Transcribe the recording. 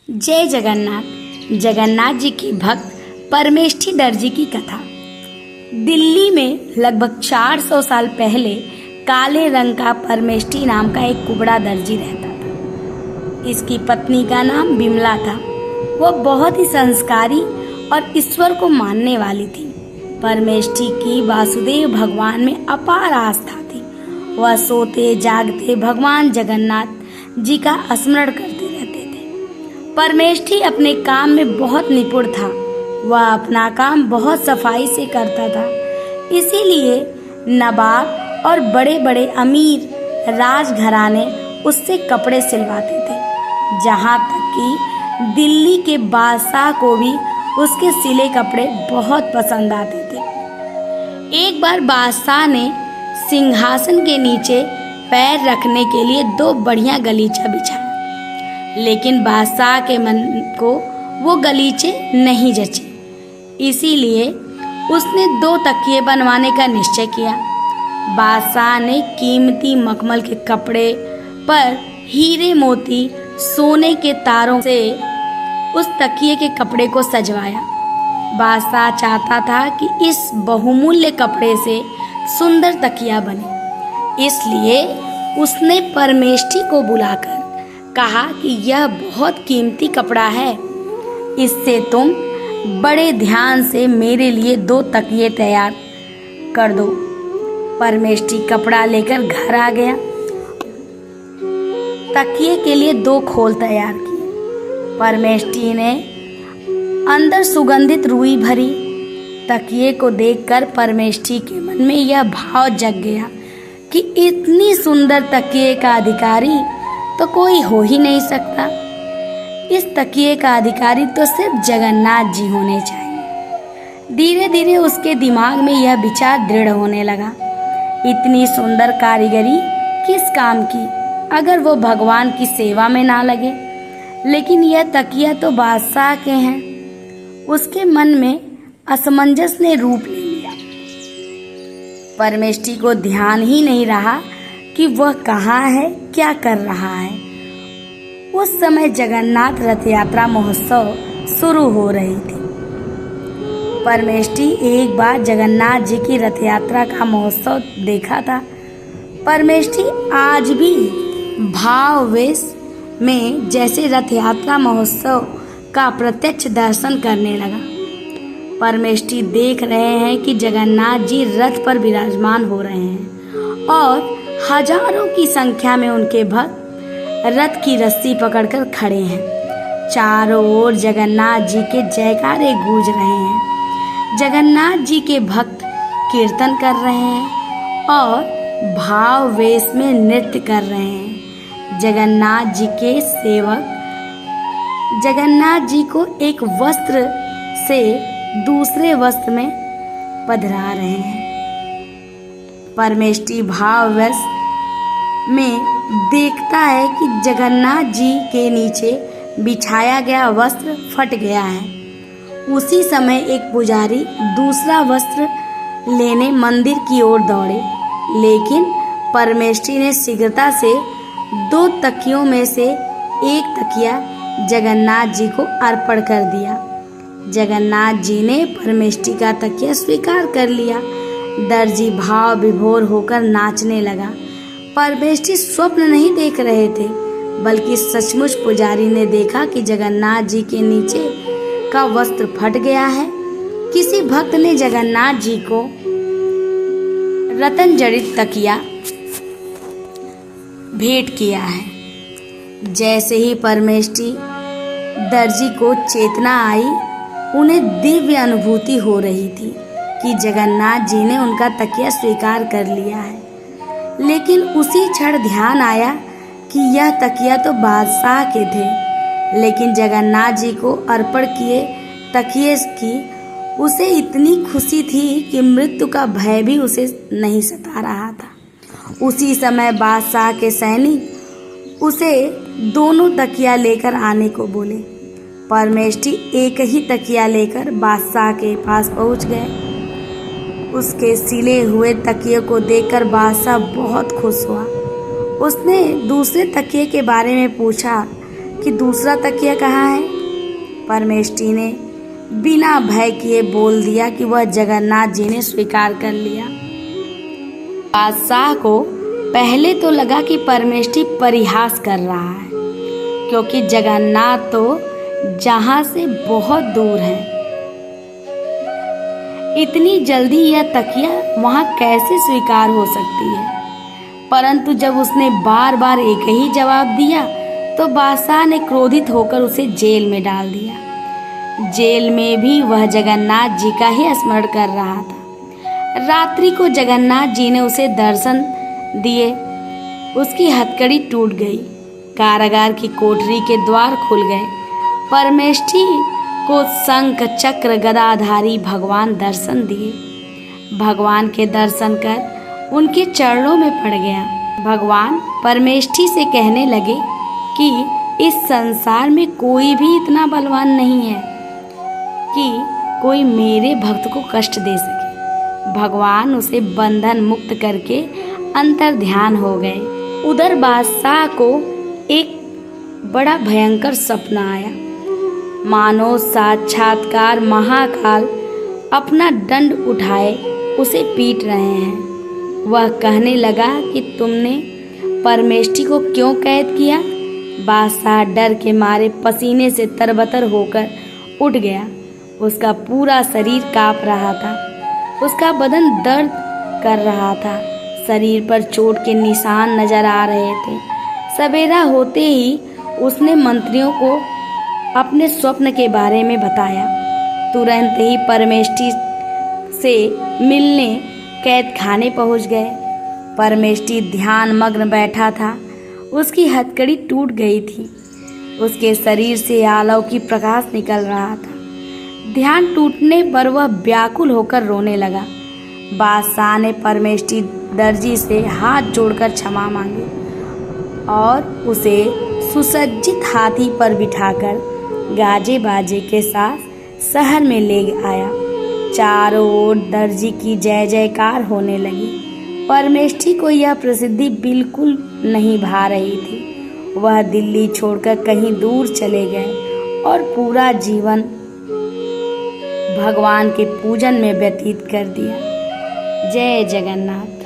जय जगन्नाथ। जगन्नाथ जी के भक्त परमेष्ठी दर्जी की कथा। दिल्ली में लगभग 400 साल पहले काले रंग का परमेष्ठी नाम का एक कुबड़ा दर्जी रहता था। इसकी पत्नी का नाम बिमला था। वह बहुत ही संस्कारी और ईश्वर को मानने वाली थी। परमेष्ठी की वासुदेव भगवान में अपार आस्था थी। वह सोते जागते भगवान जगन्नाथ जी का स्मरण करते रहते थे। परमेष्ठी अपने काम में बहुत निपुण था। वह अपना काम बहुत सफाई से करता था। इसीलिए नवाब और बड़े बड़े अमीर राजघराने उससे कपड़े सिलवाते थे। जहाँ तक कि दिल्ली के बादशाह को भी उसके सिले कपड़े बहुत पसंद आते थे। एक बार बादशाह ने सिंहासन के नीचे पैर रखने के लिए 2 बढ़िया गलीचा बिछाया, लेकिन बादशाह के मन को वो गलीचे नहीं जचे। इसीलिए उसने 2 तकिए बनवाने का निश्चय किया। बादशाह ने कीमती मखमल के कपड़े पर हीरे मोती सोने के तारों से उस तकिए के कपड़े को सजवाया। बादशाह चाहता था कि इस बहुमूल्य कपड़े से सुंदर तकिया बने। इसलिए उसने परमेष्ठी को बुलाकर कहा कि यह बहुत कीमती कपड़ा है, इससे तुम बड़े ध्यान से मेरे लिए 2 तकिए तैयार कर दो। परमेष्ठी कपड़ा लेकर घर आ गया। तकिए के लिए 2 खोल तैयार किए। परमेष्ठी ने अंदर सुगंधित रुई भरी। तकिए को देखकर परमेष्ठी के मन में यह भाव जग गया कि इतनी सुंदर तकिए का अधिकारी तो कोई हो ही नहीं सकता। इस तकिए का अधिकारी तो सिर्फ जगन्नाथ जी होने चाहिए। धीरे धीरे उसके दिमाग में यह विचार दृढ़ होने लगा। इतनी सुंदर कारीगरी किस काम की अगर वो भगवान की सेवा में ना लगे। लेकिन यह तकिया तो बादशाह के हैं। उसके मन में असमंजस ने रूप ले लिया। परमेष्ठी को ध्यान ही नहीं रहा कि वह कहाँ है, क्या कर रहा है। उस समय जगन्नाथ रथ यात्रा महोत्सव शुरू हो रही थी। परमेष्ठी एक बार जगन्नाथ जी की रथ यात्रा का महोत्सव देखा था। परमेष्ठी आज भी भाववेश में जैसे रथ यात्रा महोत्सव का प्रत्यक्ष दर्शन करने लगा। परमेष्ठी देख रहे हैं कि जगन्नाथ जी रथ पर विराजमान हो रहे हैं और हजारों की संख्या में उनके भक्त रथ की रस्सी पकड़कर खड़े हैं। चारों ओर जगन्नाथ जी के जयकारे गूंज रहे हैं। जगन्नाथ जी के भक्त कीर्तन कर रहे हैं और भाव वेश में नृत्य कर रहे हैं। जगन्नाथ जी के सेवक जगन्नाथ जी को एक वस्त्र से दूसरे वस्त्र में पधरा रहे हैं। परमेष्ठी भाववश में देखता है कि जगन्नाथ जी के नीचे बिछाया गया वस्त्र फट गया है। उसी समय एक पुजारी दूसरा वस्त्र लेने मंदिर की ओर दौड़े, लेकिन परमेष्ठी ने शीघ्रता से 2 तकियों में से एक तकिया जगन्नाथ जी को अर्पण कर दिया। जगन्नाथ जी ने परमेष्ठी का तकिया स्वीकार कर लिया। दर्जी भाव विभोर होकर नाचने लगा। परमेष्ठी स्वप्न नहीं देख रहे थे, बल्कि सचमुच पुजारी ने देखा कि जगन्नाथ जी के नीचे का वस्त्र फट गया है। किसी भक्त ने जगन्नाथ जी को रत्न जड़ित तकिया भेंट किया है। जैसे ही परमेष्ठी दर्जी को चेतना आई, उन्हें दिव्य अनुभूति हो रही थी कि जगन्नाथ जी ने उनका तकिया स्वीकार कर लिया है। लेकिन उसी क्षण ध्यान आया कि यह तकिया तो बादशाह के थे, लेकिन जगन्नाथ जी को अर्पण किए तकिए की उसे इतनी खुशी थी कि मृत्यु का भय भी उसे नहीं सता रहा था। उसी समय बादशाह के सैनिक उसे दोनों तकिया लेकर आने को बोले। परमेष्ठी एक ही तकिया लेकर बादशाह के पास पहुंच गए। उसके सिले हुए तकिए को देखकर बादशाह बहुत खुश हुआ। उसने दूसरे तकिए के बारे में पूछा, कि दूसरा तकिया कहाँ है। परमेष्ठी ने बिना भय किए बोल दिया कि वह जगन्नाथ जी ने स्वीकार कर लिया। बादशाह को पहले तो लगा कि परमेष्ठी परिहास कर रहा है, क्योंकि जगन्नाथ तो जहाँ से बहुत दूर है। इतनी जल्दी यह तकिया वहाँ कैसे स्वीकार हो सकती है। परंतु जब उसने बार बार एक ही जवाब दिया तो बादशाह ने क्रोधित होकर उसे जेल में डाल दिया। जेल में भी वह जगन्नाथ जी का ही स्मरण कर रहा था। रात्रि को जगन्नाथ जी ने उसे दर्शन दिए। उसकी हथकड़ी टूट गई। कारागार की कोठरी के द्वार खुल गए। परमेष्ठी को शंख चक्र गदाधारी भगवान दर्शन दिए। भगवान के दर्शन कर उनके चरणों में पड़ गया। भगवान परमेष्ठी से कहने लगे कि इस संसार में कोई भी इतना बलवान नहीं है कि कोई मेरे भक्त को कष्ट दे सके। भगवान उसे बंधन मुक्त करके अंतर ध्यान हो गए। उधर बादशाह को एक बड़ा भयंकर सपना आया। मानो साक्षात्कार महाकाल अपना दंड उठाए उसे पीट रहे हैं। वह कहने लगा कि तुमने परमेष्ठी को क्यों कैद किया। बादशाह डर के मारे पसीने से तरबतर होकर उठ गया। उसका पूरा शरीर कांप रहा था। उसका बदन दर्द कर रहा था। शरीर पर चोट के निशान नजर आ रहे थे। सवेरा होते ही उसने मंत्रियों को अपने स्वप्न के बारे में बताया। तुरंत ही परमेष्ठी से मिलने कैद खाने पहुंच गए। परमेष्ठी ध्यान मग्न बैठा था। उसकी हथकड़ी टूट गई थी। उसके शरीर से आलव की प्रकाश निकल रहा था। ध्यान टूटने पर वह व्याकुल होकर रोने लगा। बादशाह ने परमेष्ठी दर्जी से हाथ जोड़कर क्षमा मांगी और उसे सुसज्जित हाथी पर बिठाकर गाजे बाजे के साथ शहर में ले आया। चारों ओर दर्जी की जय जयकार होने लगी। परमेष्ठी को यह प्रसिद्धि बिल्कुल नहीं भा रही थी। वह दिल्ली छोड़कर कहीं दूर चले गए और पूरा जीवन भगवान के पूजन में व्यतीत कर दिया। जय जगन्नाथ।